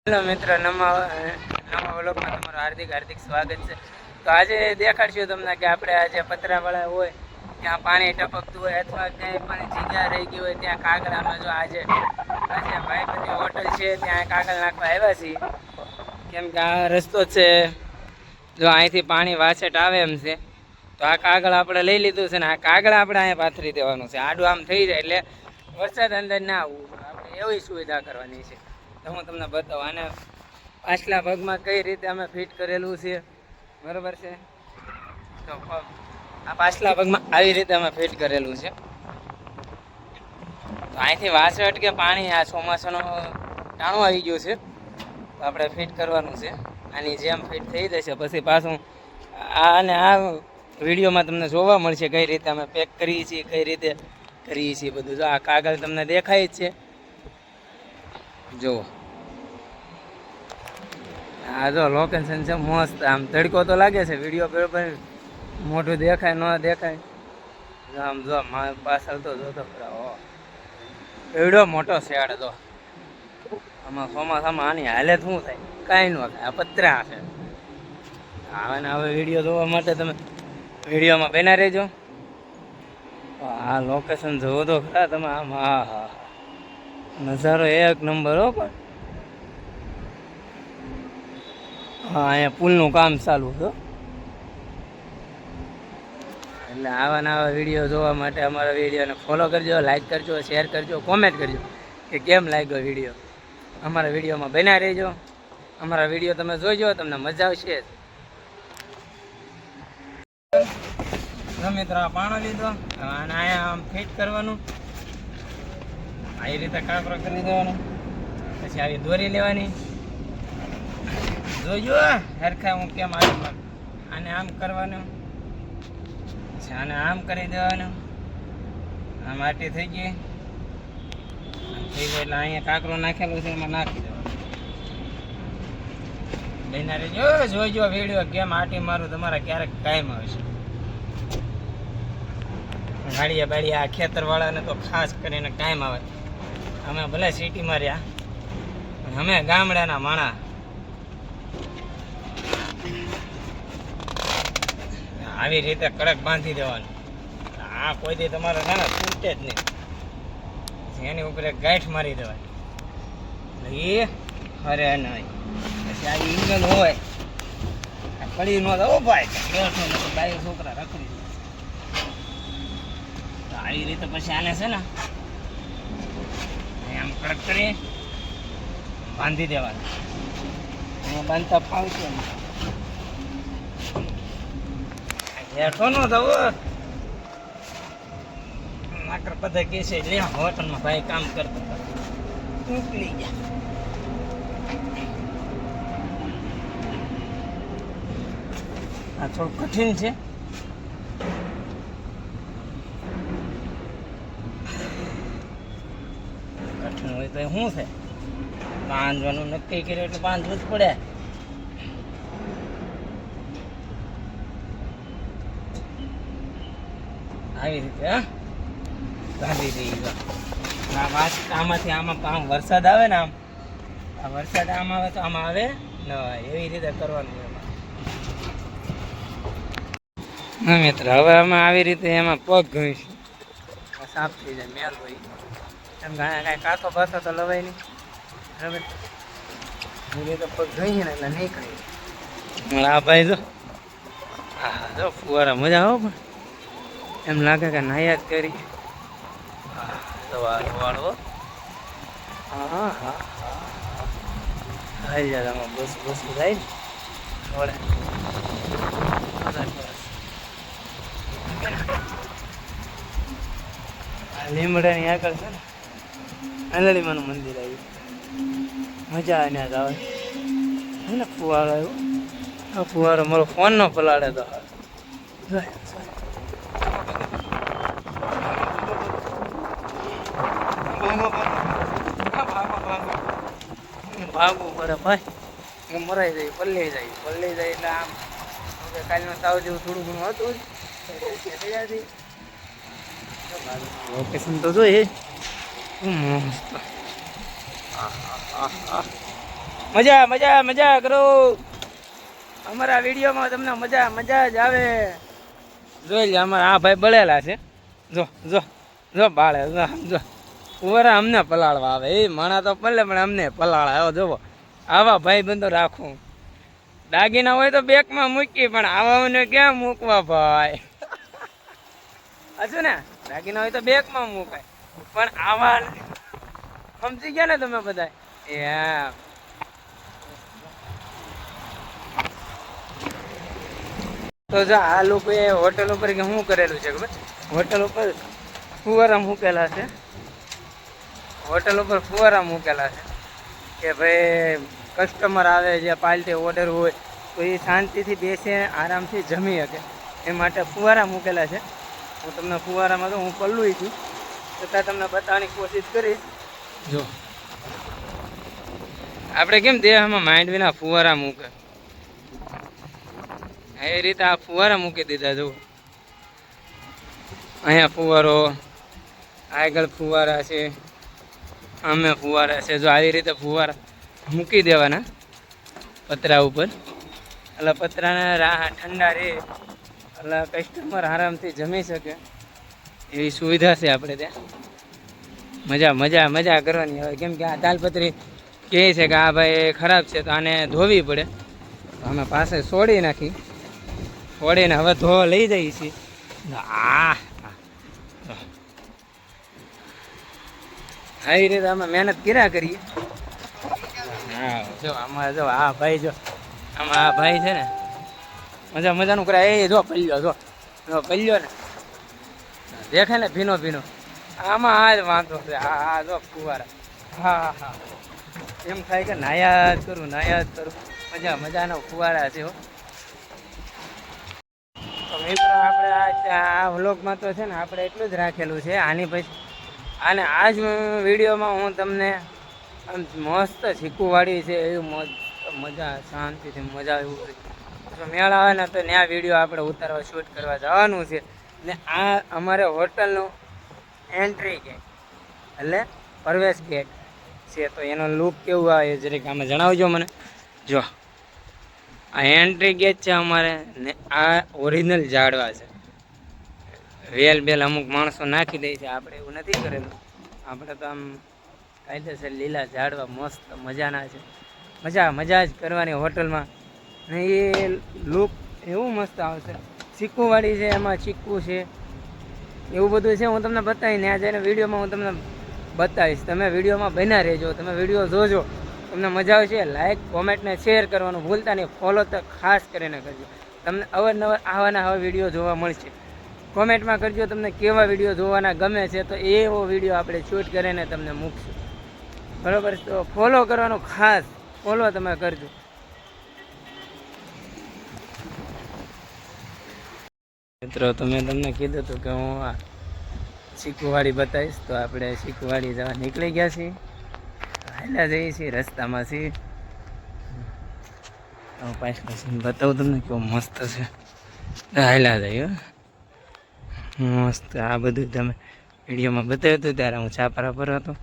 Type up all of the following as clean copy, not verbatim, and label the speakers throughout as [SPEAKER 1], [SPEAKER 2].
[SPEAKER 1] Hello મિત્રો, નવા વ્લોગમાં તમારું હાર્દિક સ્વાગત છે. તો આજે દેખાડશું તમને કે આપણે આજે પતરાવાળા હોય ત્યાં પાણી ટપકતું હોય અથવા ક્યાંય પણ જગ્યા રહી ગઈ હોય ત્યાં કાગળામાં જો આજે ભાઈબંધની હોટલ છે ત્યાં કાગળ નાખવા આવ્યા છીએ. કેમ કે આ રસ્તો છે, જો અહીંથી પાણી વાસેટ આવે એમ છે. તો આ કાગળ આપણે લઈ લીધું છે ને આ કાગળ આપણે અહીંયા પાથરી દેવાનું છે. આડું આમ થઈ જાય એટલે વરસાદ અંદર ના આવવું, આપણે એવી સુવિધા કરવાની છે. તો હું તમને બતાવું આને પાછલા ભાગમાં કઈ રીતે અમે ફિટ કરેલું છે, બરાબર છે. તો આ પાછલા ભાગમાં આવી રીતે અમે ફિટ કરેલું છે. તો અહીંથી વાસટ કે પાણી આ ચોમાસાનું ટાણું આવી ગયું છે, તો આપણે ફિટ કરવાનું છે. આની જેમ ફિટ થઈ જશે પછી પાછું અને આ વિડીયોમાં તમને જોવા મળશે કઈ રીતે અમે પેક કરીએ છીએ, કઈ રીતે કરીએ છીએ બધું. જો આ કાગળ તમને દેખાય જ છે, જુઓ. હા જો લોકેશન છે મસ્ત, આમ તડકો તો લાગે છે, વિડીયો બરોબર મોઢું દેખાય ન દેખાય. આમ જો પાછળ તો જોતો એવડો મોટો શેડ તો આમાં ચોમાસામાં આની હાલે શું થાય, કાંઈ ન થાય. આ પતરા છે. હવે ને હવે વિડીયો જોવા માટે તમે વિડીયોમાં બના રહેજો. આ લોકેશન જોવો તો ખરા તમે આમ. હા હા, નજારો એક નંબર હો. પણ હા, અહીંયા પુલનું કામ ચાલુ છે, એટલે આવા નવા વિડીયો જોવા માટે અમારા વિડીયોને ફોલો કરજો, લાઈક કરજો, શેર કરજો, કોમેન્ટ કરજો કે કેમ લાગ્યો વિડીયો. અમારા વિડીયોમાં બન્યા રહેજો. અમારા વિડીયો તમે જોઈજો, તમને મજા આવશે. મિત્રો આ પાણો લીધો અને અહીંયા આમ ફિટ કરવાનું, આવી રીતે કાંકરો કરી દેવાનો, પછી આવી દોરી લેવાની. જોજો હરખા હું કેમ આવી, આને આમ કરવાનું, આને આમ કરી દેવાનું. આ માટી થઈ ગઈ, થઈ ગઈ એટલે અહીંયા કાંકરો નાખેલો છે એમાં નાખી દેવાનું. લઈને રહેજો, જોઈજો વિડીયો કેમ આટી મારું તમારા ક્યારેક કાયમ આવશે. ગાડીયા બાડીયા આ ખેતરવાળાને તો ખાસ કરીને કાયમ આવે. અમે ભલે સિટીમાં રહ્યા, અમે ગામડાના માણા. આવી રીતે કડક બાંધી દેવાનું. આ કોઈ દી તમારે છે ને તૂટે જ નહીં. એની ઉપર એક ગાંઠ મારી દેવાય એ અરે નહીં. પછી આ ઇંગલ હોય આ કડી નો દો ભાઈ, બેઠો ને બાઈ છોકરા રખડી જાય. તો આવી રીતે પછી આને છે ને આમ કડક કરી બાંધી દેવાનું. અહીંયા બાંધતા ફાવશે ને હેઠો નો થવો. નાકર બધા કે છે લે હોટલમાં ભાઈ કામ કરતા ઉકલી ગયા. આ થોડું કઠિન છે. કઠિન હોય તો શું છે, બાંધવાનું નક્કી કર્યું એટલે બાંધવું જ પડે. આવી રીતે બાંધી દઈએ. આમાંથી આમાં વરસાદ આવે ને, આમ આ વરસાદ આમ આવે તો આમાં આવે ન એવી રીતે કરવાનું એમાં. હા મિત્ર, હવે આમાં આવી રીતે એમાં પગ ઘણીશું સાફ થઈ જાય, મેલ હોય એમ. કાંઈ કાંથો પાથો તો લવાય નહીં, બરાબર. એ રીતે પગ ઘણી ને એટલે નીકળી. આ ભાઈ જો હા જો ફુવારા મજા આવો, પણ એમ લાગે કે નાયાદ કરી. વાળો હા હા હા હાઈ જાય આમાં બસ બસ જાય ને વળે. લીમડાની આગળ છે ને આંધળીમાનું મંદિર આવ્યું, મજા એને જ આવે ને. ફુવારો આવ્યો, આ ફુવારો મારો ફોન નો પલાળે તો ભાગવું પડે ભાઈ, મરાઈ જાય, પલ્લી જાય એટલે આમ કાલનો તાવ જેવું થોડું ઘણું હતું જ. લોકેશન તો જોઈએ મસ્ત. મજા મજા મજા કરો. અમારા વિડીયોમાં તમને મજા મજા જ આવે. જોઈ લે અમારા આ ભાઈ બળેલા છે. જો જો જો બાળે જો ઉવરા અમને પલાળવા આવે. એ માણા તો પલે પણ અમને પલાળે. આવો જોવો આવા ભાઈ બંધો રાખું. દાગીના હોય તો બેગમાં મૂકી પણ આવાને ક્યાં મૂકવા ભાઈ. હજુ ને દાગીના હોય તો બેગમાં મૂકાય પણ આવા સમજી ગયા ને તમે બધા. એમ તો જો આ લોકોએ હોટલ ઉપર કે શું કરેલું છે ખબર? હોટલ ઉપર ફુવારા મૂકેલા છે. હોટલ ઉપર ફુવારા મૂકેલા છે કે ભાઈ કસ્ટમર આવે જે પાલટી ઓર્ડર હોય તો એ શાંતિથી બેસે આરામથી જમી શકે એ માટે ફુવારા મૂકેલા છે. હું તમને ફુવારામાં તો હું પલ્લું છું છતાં તમને બતાવવાની કોશિશ કરીશ. જો આપણે કેમ દેહમાં માઇન્ડ વિના ફુવારા મૂકે એ રીતે આ ફુવારા મૂકી દીધા. જો અહીંયા ફુવારો, આગળ ફુવારા છે, અમે ફુવારા છે. જો આવી રીતે ફુવારા મૂકી દેવાના પતરા ઉપર એટલે પતરાના રાહ ઠંડા રહે એટલે કસ્ટમર આરામથી જમી શકે એવી સુવિધા છે આપણે ત્યાં. મજા મજા મજા કરવાની હવે કેમ કે આ તાલપત્રી કહે છે કે આ ભાઈ ખરાબ છે તો આને ધોવી પડે. અમે પાસે છોડી નાખી, છોડીને હવે ધોવા લઈ જઈએ છીએ. આવી રીતે અમે મહેનત કર્યા કરીએ. હા જો આમાં જો આ ભાઈ જો આમાં આ ભાઈ છે ને મજા મજાનું કરાય. એ જો પલ્યો જો પલ્યો ને દેખાય ને ભીનો ભીનો. આમાં આ જ વાંધો છે. આ જો ફુવારા. હા હા એમ થાય કે નાયા જ કરું મજા મજાનો ફુવારા છે. તો મિત્રો આપણે આ વ્લોગમાં તો છે ને આપણે એટલું જ રાખેલું છે. આની પછી અને આ જ વિડીયોમાં હું તમને મસ્ત શીખવાડી છે એવી મજા શાંતિથી મજા એવું જો મેળ આવે ને તો ત્યાં વિડીયો આપણે ઉતારવા શૂટ કરવા જવાનું છે. ને આ અમારે હોટલનું એન્ટ્રી ગેટ એટલે પ્રવેશ ગેટ છે. તો એનો લુક કેવું આવે જરીક આમાં જણાવજો મને. જો આ એન્ટ્રી ગેટ છે અમારે ને આ ઓરિજિનલ ઝાડવા છે. વેલ બેલ અમુક માણસો નાખી દે છે, આપણે એવું નથી કરેલું. આપણે તો આમ કાયદેસર લીલા ઝાડવા મસ્ત મજાના છે. મજા જ કરવાની હોટલમાં ને એ લુક એવું મસ્ત આવશે. ચીકુવાળી છે, એમાં ચીકુ છે, એવું બધું છે. હું તમને બતાવીને ત્યાં જઈને વિડીયોમાં હું તમને બતાવીશ. તમે વિડીયોમાં બન્યા રહેજો, તમે વિડીયો જોજો, તમને મજા આવશે. લાઈક કોમેન્ટ ને શેર કરવાનું ભૂલતા નહીં. ફોલો તો ખાસ કરીને કરજો. તમને અવારનવાર આવા વિડીયો જોવા મળશે. કોમેન્ટમાં કરજો તમને કેવા વિડીયો જોવાના ગમે છે તો એવો વિડીયો આપણે શૂટ કરીને તમને મૂકશું. બરાબર? તો ફોલો કરવાનું ખાસ ફોલો તમે કરજો. મિત્રો તો મેં તમને કીધું હતું કે હું આ શીખવાડી બતાવીશ. તો આપણે શીખવાડી જવા નીકળી ગયા છીએ. હાલ્યા જઈએ છીએ રસ્તામાં છીએ. પાછળ બતાવું તમને કેવો મસ્ત છે. હાલ્યા જઈએ મસ્ત. આ બધું તમે વિડીયોમાં બતાવ્યું હતું ત્યારે હું છાપરા પર હતો.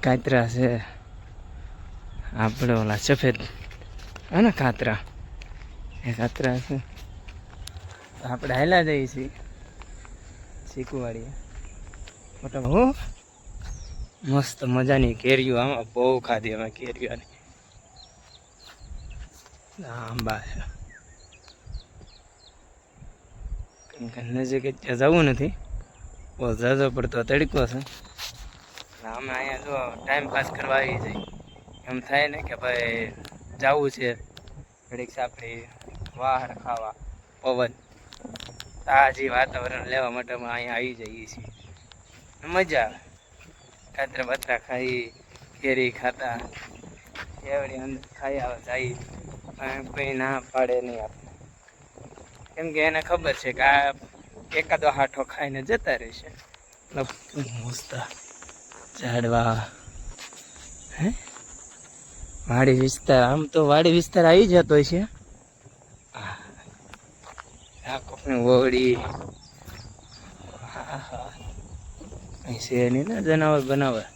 [SPEAKER 1] કાતરા છે આપણે ઓલા સફેદ હે ને કાતરા, એ કાતરા છે. આપણે હાલ્યા જઈએ છીએ શીખવાડીએ મોટા હો. મસ્ત મજાની કેરીઓ આમાં બહુ ખાધી અમે કેરીઓની. આંબા છે નજીક ત્યાં જવું નથી, બહુ ઝાઝો પડતો તડકો છે. અમે અહીંયા જો ટાઈમ પાસ કરવા આવી જાય એમ થાય ને કે ભાઈ જવું છે ઘડીક સાપડી વાહર ખાવા, પવન તાજી વાતાવરણ લેવા માટે અમે અહીંયા આવી જઈએ છીએ. મજા આવે. કાતરા બાતરા ખાઈ, કેરી ખાતા એવડી અંદર ખાઈ આવે જાય કોઈ ના પાડે નહીં આપણે. કેમ કે એને ખબર છે કે આ એકાદો હાથો ખાઈને જતા રહેશે. મસ્ત ઝાડવા હે વાડી વિસ્તાર. આમ તો વાડી વિસ્તાર આવી જતો છે. આ કોકની વોડી કઈ છે નહીં ને જનાવર બનાવર.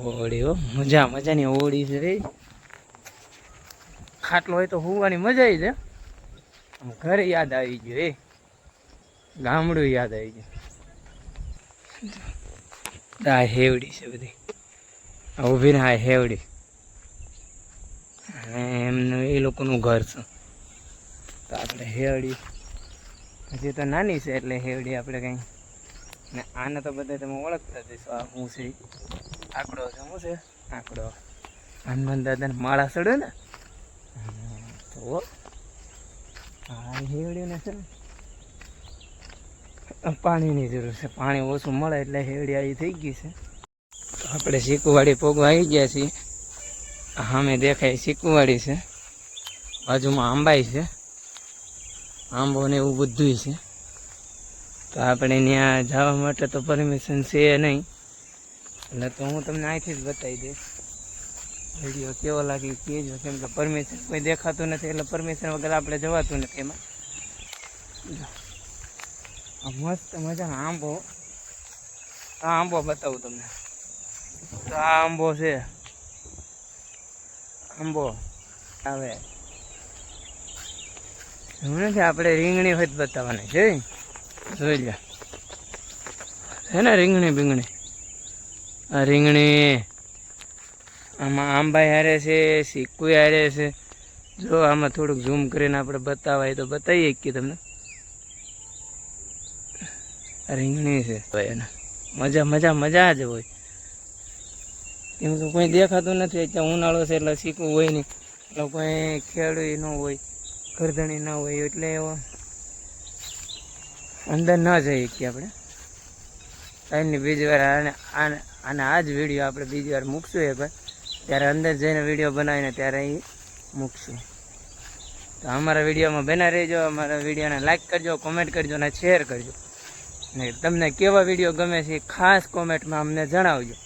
[SPEAKER 1] ઓળી હો, મજા મજાની ઓળી છે રે. ખાટલો હોય તો હોવાની મજા આવી જાય. આમ ઘરે યાદ આવી ગયું એ, ગામડું યાદ આવી ગયું. આ હેવડી છે બધી, આ ઊભી ને આ હેવડી, એમનું એ લોકોનું ઘર છે. તો આપણે હેવડી હજી તો નાની છે એટલે હેવડી આપણે કંઈ ને આને તો બધા તમે ઓળખતા જઈશો. આ શું છે? આંકડો છે. શું છે? આંકડો. હનુમાન દાદાને માળા ચડે ને તો હા હેવડીને છે ને પાણીની જરૂર છે. પાણી ઓછું મળે એટલે હેવડી આવી થઈ ગઈ છે. તો આપણે શીકુવાડી પોગવા આવી ગયા છીએ. સામે દેખાય શીકુવાડી છે, બાજુમાં આંબાઈ છે, આંબો ને એવું બધું છે. તો આપણે ત્યાં જવા માટે તો પરમિશન છે નહીં, એટલે તો હું તમને અહીંથી જ બતાવી દઈશ. વિડીયો કેવો લાગે કહેજો, કેમ કે પરમિશન કોઈ દેખાતું નથી એટલે પરમિશન વગર આપણે જવાતું નથી એમાં. મસ્ત મજાનો આંબો, આ આંબો બતાવું તમને. તો આ આંબો છે, આંબો આવે એવું નથી. આપણે રીંગણી હોય તો બતાવવાની છે, જોઈ લે છે ને રીંગણી બીંગણી. આ રીંગણી આમાં આંબા હારે છે, સિક્કુ હારે છે. જો આમાં થોડુંક ઝૂમ કરીને આપણે બતાવાય તો બતાવીએ કે તમને. રીંગણી છે એને મજા મજા મજા જ હોય, કેમ કે કોઈ દેખાતું નથી. અત્યારે ઉનાળો છે એટલે શીખવું હોય નહીં, એટલે કોઈ ખેડૂ ન હોય, ગરદણી ન હોય, એટલે એવો અંદર ન જઈએ કે આપણે ટાઈમની બીજી વાર આને આ જ વિડીયો આપણે બીજી વાર મૂકશું એકવાર, ત્યારે અંદર જઈને વિડીયો બનાવીને ત્યારે એ મૂકશું. તો અમારા વિડીયોમાં બના રહેજો. અમારા વિડીયોને લાઈક કરજો, કોમેન્ટ કરજો અને શેર કરજો. ને તમને કેવા વિડીયો ગમે છે ખાસ કોમેન્ટમાં અમને જણાવજો.